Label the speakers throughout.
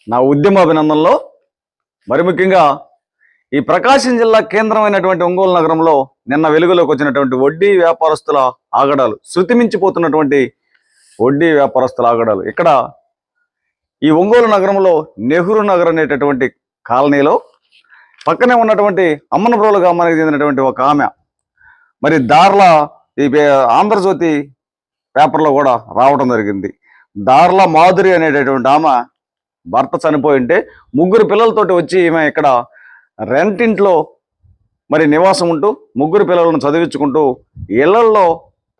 Speaker 1: నా ఉద్యమ అభినందనలో మరి ముఖ్యంగా ఈ ప్రకాశం జిల్లా కేంద్రమైనటువంటి ఒంగోలు నగరంలో నిన్న వెలుగులోకి వచ్చినటువంటి వడ్డీ వ్యాపారస్తుల ఆగడాలు, శృతిమించిపోతున్నటువంటి వడ్డీ వ్యాపారస్తుల ఆగడాలు. ఇక్కడ ఈ ఒంగోలు నగరంలో నెహ్రూ నగర్ అనేటటువంటి కాలనీలో పక్కనే ఉన్నటువంటి అమ్మనబ్రోలు గ్రామానికి చెందినటువంటి ఒక ఆమె మరి దార్ల ఈ ఆంధ్రజ్యోతి పేపర్లో కూడా రావడం జరిగింది. దార్ల మాధురి అనేటటువంటి ఆమె భర్త చనిపోయింటే 3 పిల్లలతోటి వచ్చి ఈమె ఇక్కడ రెంటింట్లో మరి నివాసం ఉంటూ 3 పిల్లలను చదివించుకుంటూ ఇళ్లల్లో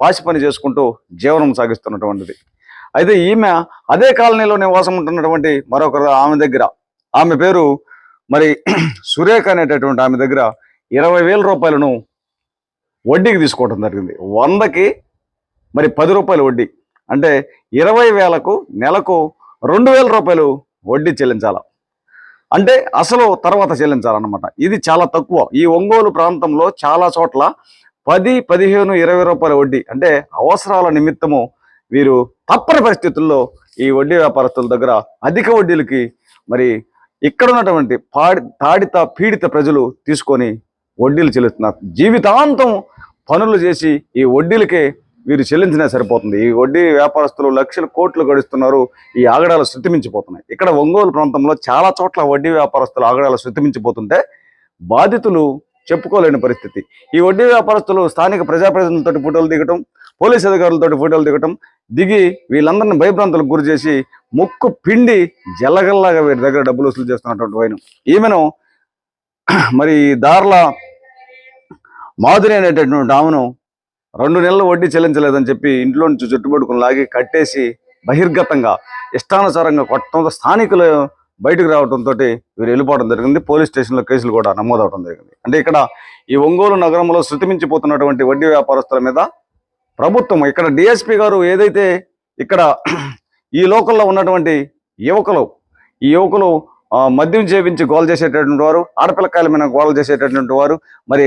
Speaker 1: పాసి పని చేసుకుంటూ జీవనం సాగిస్తున్నటువంటిది. అయితే ఈమె అదే కాలనీలో నివాసం ఉంటున్నటువంటి మరొక ఆమె దగ్గర, ఆమె పేరు మరి సురేఖ అనేటటువంటి ఆమె దగ్గర 20,000 రూపాయలను వడ్డీకి తీసుకోవడం జరిగింది. 100కి మరి 10 రూపాయలు వడ్డీ, అంటే 20,000కు నెలకు 2,000 రూపాయలు వడ్డీ చెల్లించాల, అంటే అసలు తర్వాత చెల్లించాలన్నమాట. ఇది చాలా తక్కువ. ఈ ఒంగోలు ప్రాంతంలో చాలా చోట్ల 10, 15, 20 రూపాయల వడ్డీ, అంటే అవసరాల నిమిత్తము వీరు తప్పని పరిస్థితుల్లో ఈ వడ్డీ వ్యాపారస్తుల దగ్గర అధిక వడ్డీలకి మరి ఇక్కడ ఉన్నటువంటి తాడిత పీడిత ప్రజలు తీసుకొని వడ్డీలు చెల్లిస్తున్నారు. జీవితాంతం పనులు చేసి ఈ వడ్డీలకే వీరు చెల్లించినా సరిపోతుంది. ఈ వడ్డీ వ్యాపారస్తులు లక్షల కోట్లు గడిస్తున్నారు. ఈ ఆగడాలు శృతిమించిపోతున్నాయి. ఇక్కడ ఒంగోలు ప్రాంతంలో చాలా చోట్ల వడ్డీ వ్యాపారస్తులు ఆగడాలు శృతిమించిపోతుంటే బాధితులు చెప్పుకోలేని పరిస్థితి. ఈ వడ్డీ వ్యాపారస్తులు స్థానిక ప్రజాప్రతినిధులతో ఫోటోలు దిగటం, పోలీసు అధికారులతో ఫోటోలు దిగటం, దిగి వీళ్ళందరినీ భయభ్రాంతులకు గురి చేసి ముక్కు పిండి జల్లగల్లాగా వీరి దగ్గర డబ్బులు వసూలు చేస్తున్నటువంటి వైనం. ఈమెను మరి దార్ల మాధురి అనేటటువంటి ఆమెను 2 నెలలు వడ్డీ చెల్లించలేదని చెప్పి ఇంట్లో నుంచి చుట్టుపట్టుకుని లాగి కట్టేసి బహిర్గతంగా ఇష్టానుసారంగా కొట్టడంతో స్థానికులు బయటకు రావడంతో వీరు వెళ్ళిపోవడం జరిగింది. పోలీస్ స్టేషన్లో కేసులు కూడా నమోదవడం జరిగింది. అంటే ఇక్కడ ఈ ఒంగోలు నగరంలో శృతిమించిపోతున్నటువంటి వడ్డీ వ్యాపారస్తుల మీద ప్రభుత్వం, ఇక్కడ డిఎస్పీ గారు ఏదైతే ఇక్కడ ఈ లోకల్లో ఉన్నటువంటి ఈ యువకులు మద్యం చేయించి గోల చేసేటటువంటి వారు, ఆడపిల్లకాయల మీద గోల చేసేటటువంటి వారు, మరి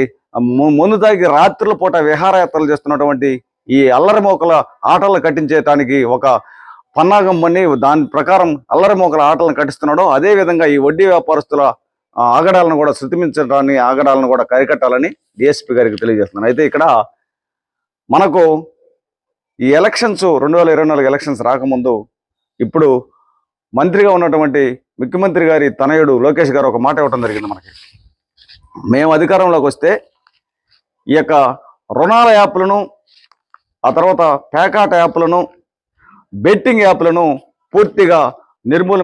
Speaker 1: ముందు తాగి రాత్రుల పూట విహారయాత్రలు చేస్తున్నటువంటి ఈ అల్లరిమోకల ఆటలు కట్టించేటానికి ఒక పన్నాగం పని దాని ప్రకారం అల్లరిమోకల ఆటలను కట్టిస్తున్నాడో అదేవిధంగా ఈ వడ్డీ వ్యాపారస్తుల ఆగడాలను కూడా శృతిమించడాన్ని, ఆగడాలను కూడా కరికట్టాలని డిఎస్పీ గారికి తెలియజేస్తున్నాను. అయితే ఇక్కడ మనకు ఈ ఎలక్షన్స్ 2024 ఎలక్షన్స్ రాకముందు ఇప్పుడు మంత్రిగా ఉన్నటువంటి ముఖ్యమంత్రి గారి తనయుడు లోకేష్ గారు ఒక మాట ఇవ్వడం జరిగింది మనకి. మేము అధికారంలోకి వస్తే ఈ యొక్క రుణాల యాప్లను, ఆ తర్వాత పేకాట యాప్లను, బెట్టింగ్ యాప్లను పూర్తిగా